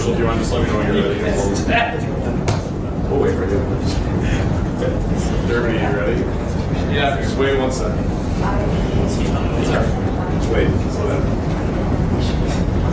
Marshall, do you want to just let me know when you're ready? We'll wait for you. Derby, you ready? Yeah. Just wait 1 second. Wait, slow down.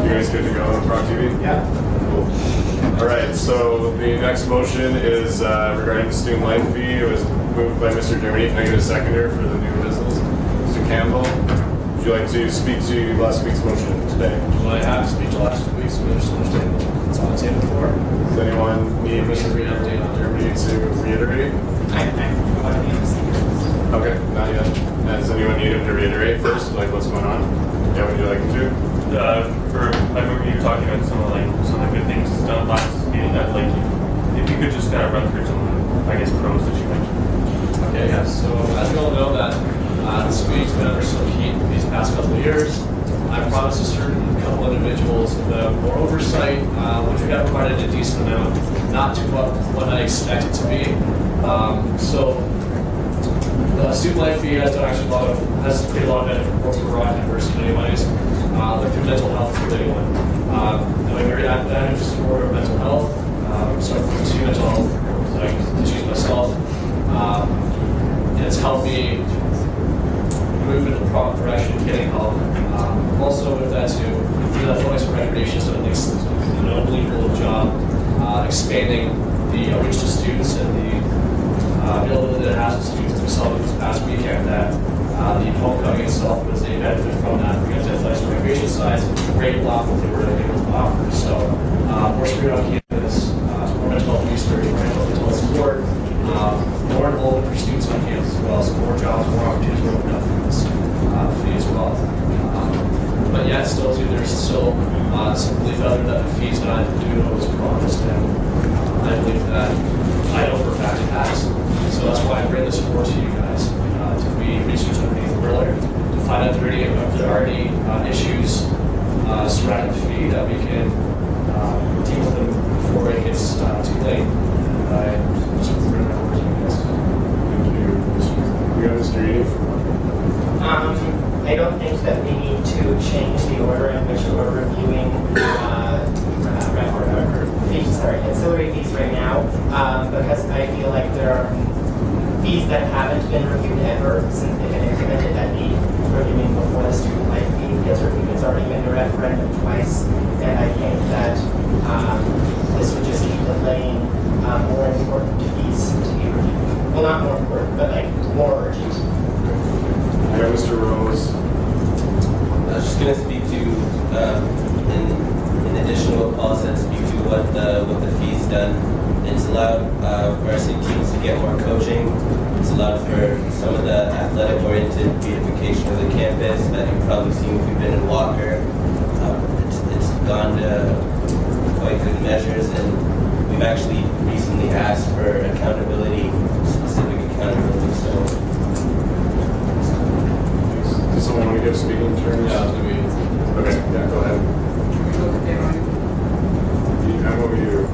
You guys good to go on Proc TV? Yeah. Cool. All right, so the next motion is regarding the student life fee. It was moved by Mr. Derby. Can I get a seconder for the new business? Mr. Campbell, would you like to speak to last week's motion today? Well, I have to speak to last week's, but there's so much table. It's on the table for. Does anyone need Mr. Read update on Derby to reiterate? Okay, not yet. Does anyone need him to reiterate first, like what's going on? Yeah, would you like him to? I remember you talking about some of the good things that's done last meeting. I'd like if you could just kind of run through some, I guess, pros that you mentioned. Okay, yeah. So as we all know that this week's been under some heat these past couple of years. I promised a certain couple individuals more oversight, which we have provided a decent amount, not to what I expect it to be. So the student life fee has done actually has paid a lot of benefit for broad diversity anyways. Like through mental health for anyone. I'm very active support of mental health. So I pursue mental health issues myself. And it's helped me move in the proper direction of getting help. Also with that too, through the Athletics and Recreation has done an unbelievable job expanding the reach to students and the availability that it has to students. As we saw this past weekend that the homecoming itself was a benefit from that because the Athletics and Recreation side is great off what they were able to offer. So more spirit on campus, more mental health research, more mental health support, more involvement for students on campus as well. So more jobs, more opportunities to open up for this fee as well. But yet still too, there's still some belief out there that the fee's not due to what was promised, and I believe that I know for a fact it has. So that's why I bring this forward to you guys. To be research underneath earlier to find out if there are any issues surrounding the fee that we can deal with them before it gets too late. And I just want to bring that over to you guys. You got Mr. Eady? I don't think that we need to change the order in which we're reviewing ancillary fees right now, because I feel like there are fees that haven't been reviewed ever since they've been implemented that need reviewing before the student life fee gets reviewed. It's already been a referendum twice, and I think that this would just keep delaying more important fees to be reviewed. Well, not more important, but like more urgent. Yeah, Mr. Rose. I was just going to speak to, in addition to what Paul said, speak to what the fee's done. It's allowed varsity teams to get more coaching. It's allowed for some of the athletic-oriented beautification of the campus that you've probably seen if you've been in Walker. It's gone to quite good measures, and we've actually recently asked for accountability, specific accountability. So. Does someone want to give speaking terms? Yeah, Okay, yeah, go ahead. I'm over you.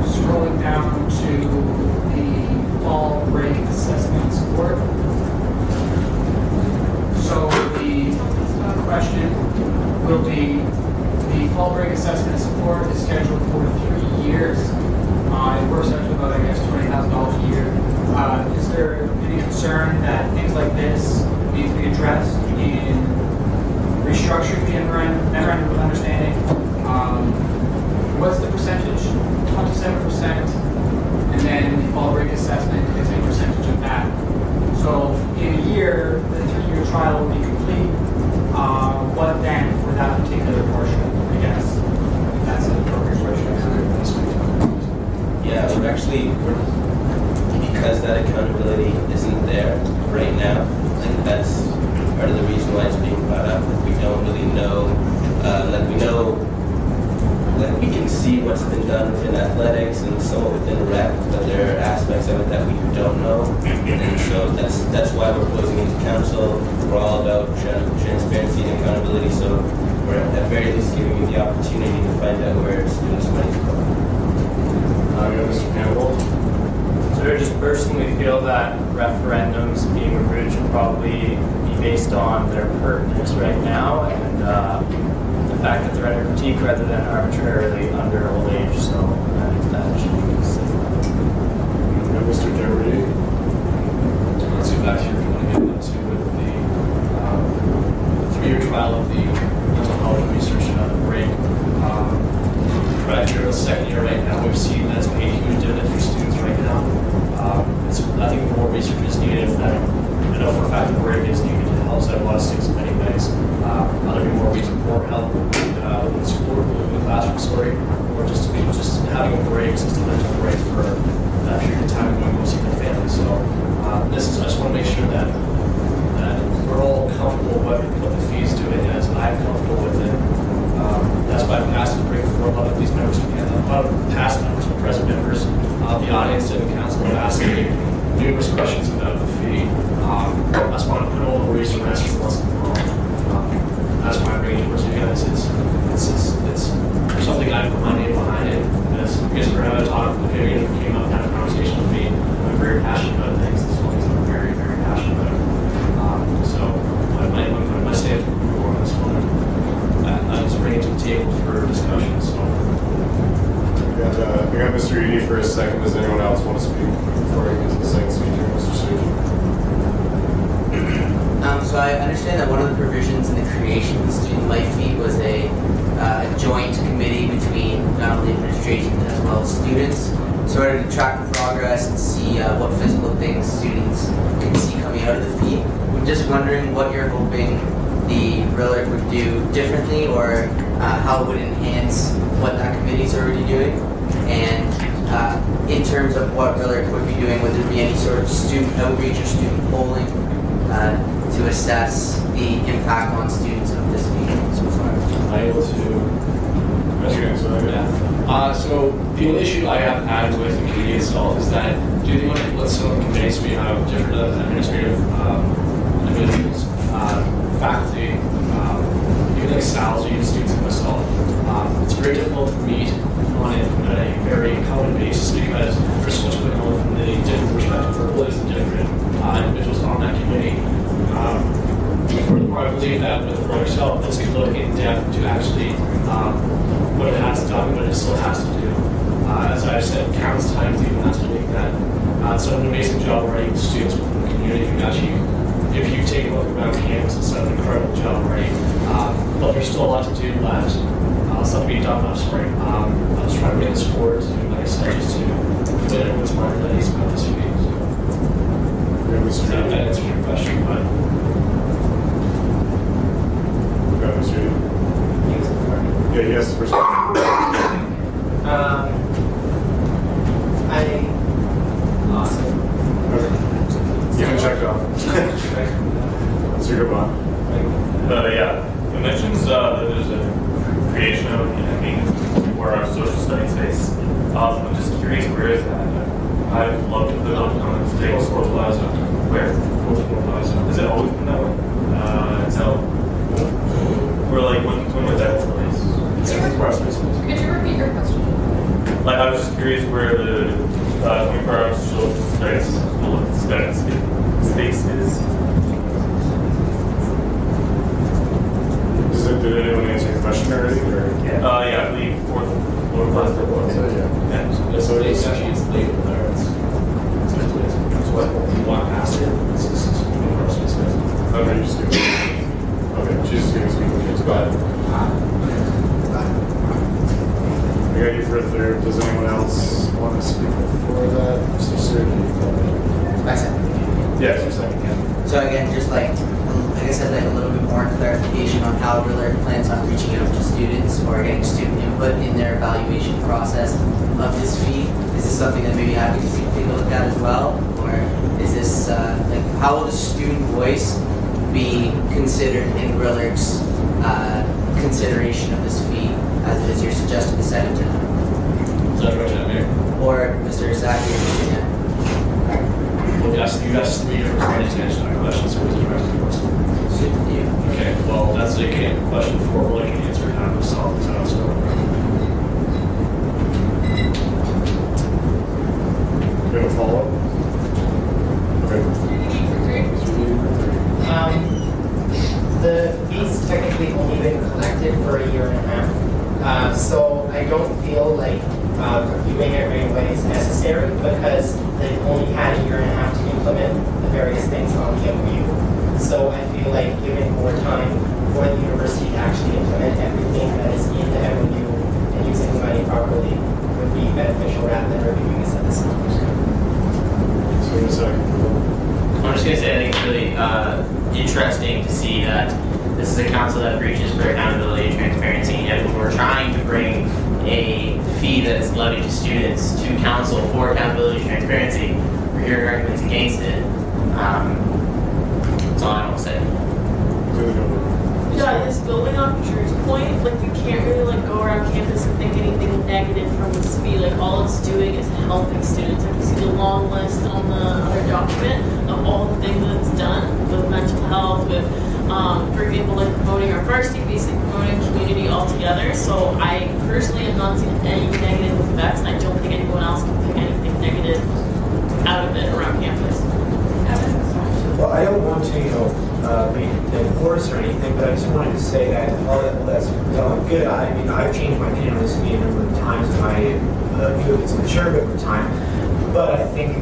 Scrolling down to the fall break assessment support. So the question will be, the fall break assessment support is scheduled for 3 years. It works out to about, I guess, $20,000 a year. Is there any concern that things like this need to be addressed in restructuring the memorandum of understanding? What's the percentage? 27%, and then the fall break assessment is a percentage of that. So in a year, the 3-year trial will be complete. What then for that particular portion, I guess? That's an appropriate question. Yeah, because that accountability isn't there right now, I think that's part of the reason why it's being brought up. We don't really know, we can see what's been done within athletics and somewhat within rec, but there are aspects of it that we don't know. And so that's why we're closing into council. We're all about transparency and accountability, so we're at very least giving you the opportunity to find out where students' money is going. Mr. Campbell. So I just personally feel that referendums being reviewed should probably be based on their pertinence right now and the fact that they're under critique rather than arbitrarily under old age. So that should be considered. And Mr. Jeremy? Let's get back to your point again, to with the 3-year trial of the mental health research break. Right here, the second year right now, we've seen that's paid huge dividends for students right now. I think more research is needed. I know for a fact the break is needed. It helps out a lot of students in many ways. Other more reason more help with the school, in the classroom, or just having a break, just a mental break for that period of time when we see their family. So I just want to make sure that we're all comfortable with what the fees do, and as I'm comfortable with it. That's why I've asked to bring forward a lot of these members, a lot of past members and present members of the audience and the council have asked me numerous questions about the fee. I just want to put all the worries to rest for once and for all. That's why I'm bringing it towards you guys. It's something I put my name behind it. As you guys were having a talk, maybe it came up, had a conversation with me. I'm very passionate about things. This is one thing I'm very, very passionate about. So I might put my stamp of approval on this one. I just bring it to the table for discussion. So We got Mr. Eady for a second. Does anyone else want to speak before I get to the second speaker, Mr. Sturgeon? So I understand that one of the provisions in the creation of the student life fee was a joint committee between not only administration as well as students, sort of to track the progress and see what physical things students can see coming out of the fee. I'm just wondering what you're hoping the RILRC would do differently, or how it would enhance what that committee is already doing. And in terms of what RILRC would be doing, would there be any sort of student outreach or student polling to assess the impact on students of this meeting so far? I'm able to. So the issue I have had with the committee itself is that do they want to put some committees? We have different administrative individuals, faculty, even like Sal's, even students like myself. It's very difficult to meet on it on a very common basis because there's so much going on from the different perspective for employees and different individuals on that committee. Furthermore, I believe that with the board itself, this can look in depth to actually what it has done, what it still has to do. As I've said countless times, even last week, that it's done an amazing job already with students within the community. If you take a look around campus, it's done an incredible job already. But there's still a lot to do left. Stuff being done left, sorry. I was trying to bring this forward to, like I said, just to put everyone's mind at ease about this week. So, that answers your question, but. Yeah, he has the first one. Awesome. Okay. You can check it off. That's your good one. Yeah, it mentions that there's a creation of for our social studies space. I'm just curious, where is that? I've loved the common space. Plaza. Where? Plaza. Is it always been that way? No. We're like, when was that place? Could you repeat your question? Like, I was just curious where the 24-hour social space is. Did anyone answer your question already? Or? Yeah, I believe fourth floor plaza. So it's actually it's labeled there. It's what you walk past it. It's universal space. Okay, you're just giving okay, she's just giving speaking. Go ahead. I got you for a third. Does anyone else want to speak before that? Mr. Sturgeon? My second. Yes, your second. Yeah. So again, just like I said, like a little bit more clarification on how RILRC plans on reaching out to students or getting student input in their evaluation process of this fee. Is this something that maybe advocacy can take a look at as well, or is this like how will the student voice be considered in RILRC's consideration of this fee, as it is you're suggesting to send it to them, Is that right, Mayor? or Mr. Zachary? Well, you asked 3 different parties to answer that question, so who's addressing yours? You. Okay, well, that's a question for what I can answer it out myself. So, You have a follow-up? Okay. I'm just going to say I think it's really interesting to see that this is a council that preaches for accountability and transparency, and yet when we're trying to bring a fee that is levied to students to council for accountability and transparency, we're hearing arguments against it. That's all I want to say. Yeah, this building off Drew's point, like you can't really like go around campus and think anything negative from this fee. Like all it's doing is helping students. Like you see the long list on the other document of all the things that it's done with mental health, with for example, like promoting our varsity, basically promoting community altogether. So I personally have not seen any negative effects. I don't think anyone else can pick anything negative out of it around campus. Well, I don't want to, be the course or anything, but I just wanted to say that all that's good. I mean, I've changed my opinion on this a number of times, and I feel it's matured over time. But I think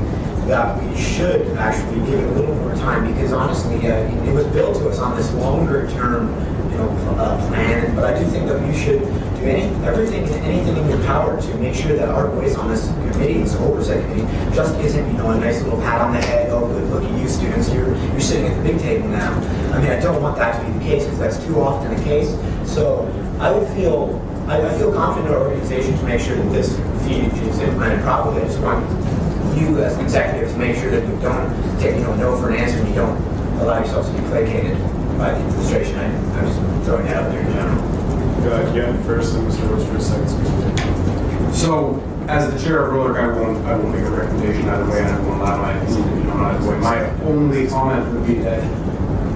that we should actually give it a little more time because honestly, it was built to us on this longer term, plan. But I do think that we should do everything and anything in your power to make sure that our voice on this committee, this oversight committee, just isn't, a nice little pat on the head. Oh, good, look at you students, you're sitting at the big table now. I mean, I don't want that to be the case because that's too often the case. So I feel confident in our organization to make sure that this fee is implemented properly. I just want you as an executive to make sure that you don't take no for an answer and you don't allow yourself to be placated by the administration. I'm just throwing that out there in general. Again, first, and Mr. Rose for a second. So, as the chair of RILRC, I won't make a recommendation either way, and I won't allow my opinion on either way. My only comment would be that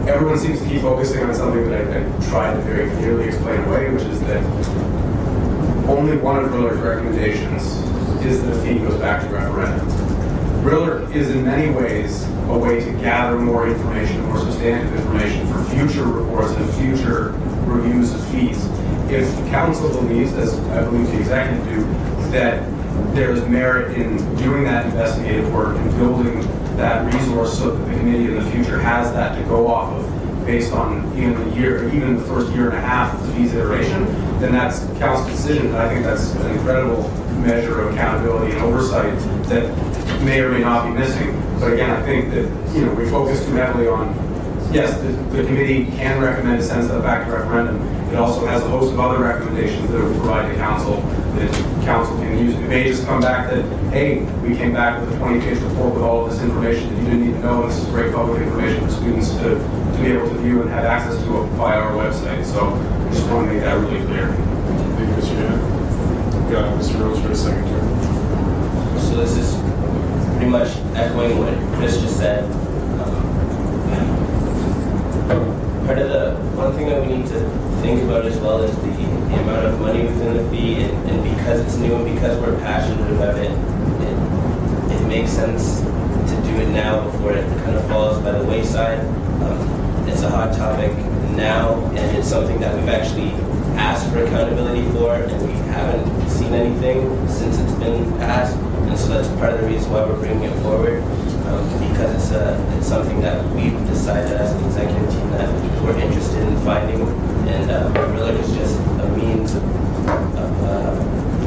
everyone seems to keep focusing on something that I tried to very clearly explain away, which is that only one of RILRC's recommendations is that a fee goes back to referendum. RILRC is in many ways a way to gather more information, more substantive information for future reports and future reviews of fees. If council believes, as I believe the executive do, that there is merit in doing that investigative work and building that resource so that the committee in the future has that to go off of based on even the first year and a half of the fees iteration, then that's council's decision. And I think that's an incredible measure of accountability and oversight that may or may not be missing. But again, I think that we focus too heavily on, yes, the committee can recommend to send stuff back to referendum. It also has a host of other recommendations that it will provide to council that council can use. It may just come back that, hey, we came back with a 20-page report with all of this information that you didn't need to know, and this is great public information for students to be able to view and have access to via our website. So I just want to make that really clear. Thank you, Mr. Dan. Got Mr. Rose for a second turn. So this is pretty much echoing what Chris just said. One thing that we need to think about as well is the amount of money within the fee, and because it's new and because we're passionate about it, it makes sense to do it now before it kind of falls by the wayside. It's a hot topic now, and it's something that we've actually asked for accountability for, and we haven't seen anything since it's been passed, and so that's part of the reason why we're bringing it forward. Because it's something that we've decided as an executive team that we're interested in finding, and really it's just a means of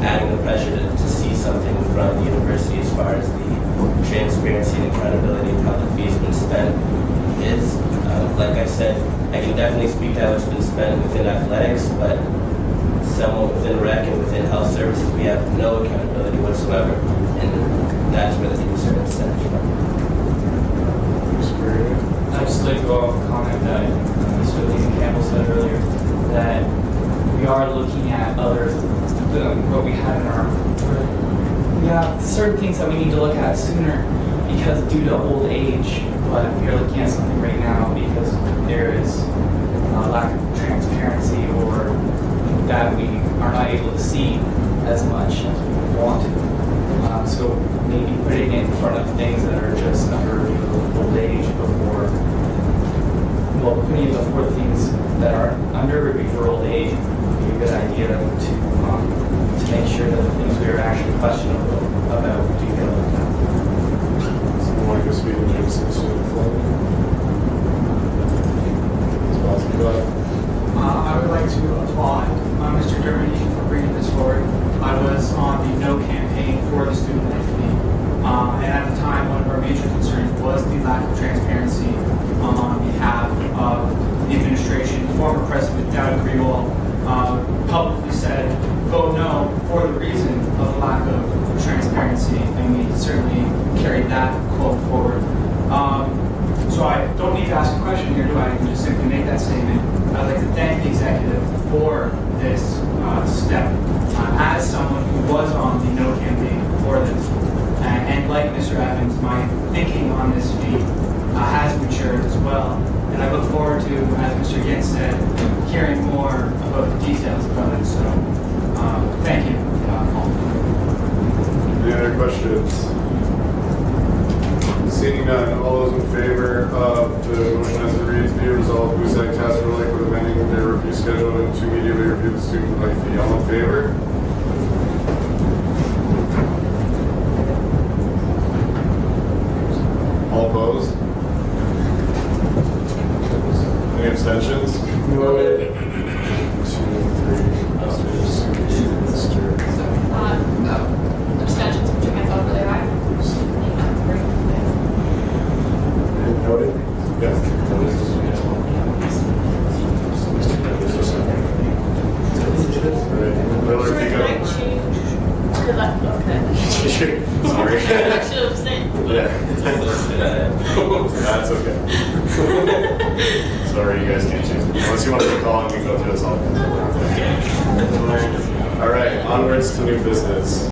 adding the pressure to see something from the university as far as the transparency and accountability of how the fee's been spent is. Like I said, I can definitely speak to how it's been spent within athletics, but someone within rec and within health services, we have no accountability whatsoever, and that's where the concern stems from. I'd just like to go off a comment that Mr. Lee Campbell said earlier, that we are looking at other, what we have in our, we have certain things that we need to look at sooner because due to old age, but we are looking at something right now because there is a lack of transparency or that we are not able to see as much as we want to. So maybe putting it in front of things that are just under old age before, well, putting it before things that are under review for old age would be a good idea to make sure that the things we are actually questionable about do get looked at. Someone want to go speak to Jason to the floor? I would like to applaud Mr. Dermody for bringing this forward. I was on the no campaign for the student life fee, and at the time, one of our major concerns was the lack of transparency on behalf of the administration. Former President Dowd Greenwald publicly said, vote no for the reason of the lack of transparency, and we certainly carried that quote forward. So I don't need to ask a question here, do I? I can just simply make that statement. I'd like to thank the executive for this step. As someone who was on the no campaign for this, and like Mr. Evans, my thinking on this fee has matured as well. And I look forward to, as Mr. Ginn said, hearing more about the details about it. So thank you. Any other questions? Seeing none, all those in favor of the motion as it reads, be resolved, Moosehide Task Force Lake with amending their review schedule and to immediately review the student life fee. All in favor? All opposed? Any abstentions? Noted. 2, 3, Abstentions, put your hands up really high. Noted? Yes. Sorry, can I change? Because okay. Sorry. I should have abstained. Yeah. That's okay. Sorry, you guys can't change it. Unless you want to call and we can go through this all. All right, onwards to new business.